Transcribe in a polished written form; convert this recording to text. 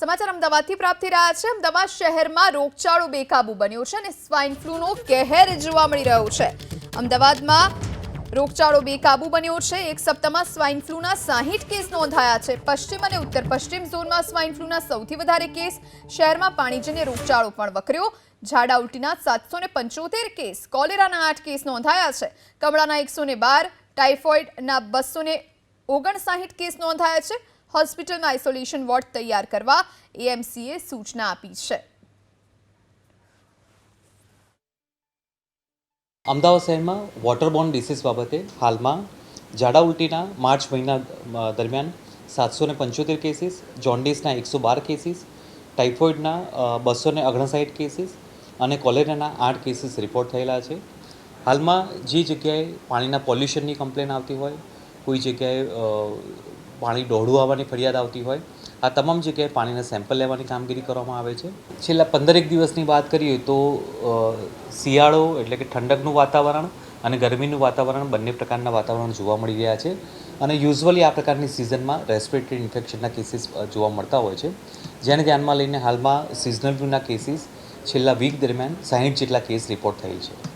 સમાચાર અમદાવાદથી પ્રાપ્ત થઈ રહ્યા છે। અમદાવાદ શહેરમાં રોગચાળો બેકાબૂ બન્યો છે અને સ્વાઇન ફ્લૂનો કહેર જોવા મળી રહ્યો છે। અમદાવાદમાં રોગચાળો બેકાબૂ બન્યો છે। એક સપ્તાહમાં સ્વાઇન ફ્લૂના 60 કેસ નોંધાયા છે। પશ્ચિમ અને ઉત્તર પશ્ચિમ ઝોનમાં સ્વાઇન ફ્લૂના સૌથી વધારે કેસ। શહેરમાં પાણીજન્ય રોગચાળો પણ વકર્યો। ઝાડા ઉલટીના 775 કેસ, કોલેરાના 8 કેસ નોંધાયા છે। કમળાના 112, ટાઇફોઇડના 259 કેસ નોંધાયા છે। હોસ્પિટલમાં આઇસોલેશન વોર્ડ તૈયાર કરવા એએમસીએ સૂચના આપી છે। અમદાવાદ શહેરમાં વોટરબોર્ન ડિસીઝ બાબતે હાલમાં ઝાડા ઉલટીના માર્ચ મહિના દરમિયાન 775 કેસીસ, જોન્ડિસના 112 કેસીસ, ટાઇફોઇડના 259 કેસીસ અને કોલેરાના 8 કેસીસ રિપોર્ટ થયેલા છે। હાલમાં જે જગ્યાએ પાણીના પોલ્યુશનની કમ્પ્લેન આવતી હોય, કોઈ જગ્યાએ પાણી ડોહળું આવવાની ફરિયાદ આવતી હોય, આ તમામ જગ્યાએ પાણીના સેમ્પલ લેવાની કામગીરી કરવામાં આવે છે। છેલ્લા 15 દિવસની વાત કરીએ તો શિયાળો એટલે કે ઠંડકનું વાતાવરણ અને ગરમીનું વાતાવરણ બંને પ્રકારના વાતાવરણ જોવા મળી રહ્યા છે અને યુઝ્યુઅલી આ પ્રકારની સિઝનમાં રેસ્પિરેટરી ઇન્ફેક્શનના કેસીસ જોવા મળતા હોય છે, જેને ધ્યાનમાં લઈને હાલમાં સિઝનલ ફ્લૂના કેસીસ છેલ્લા વીક દરમિયાન 60 જેટલા કેસ રિપોર્ટ થયેલ છે।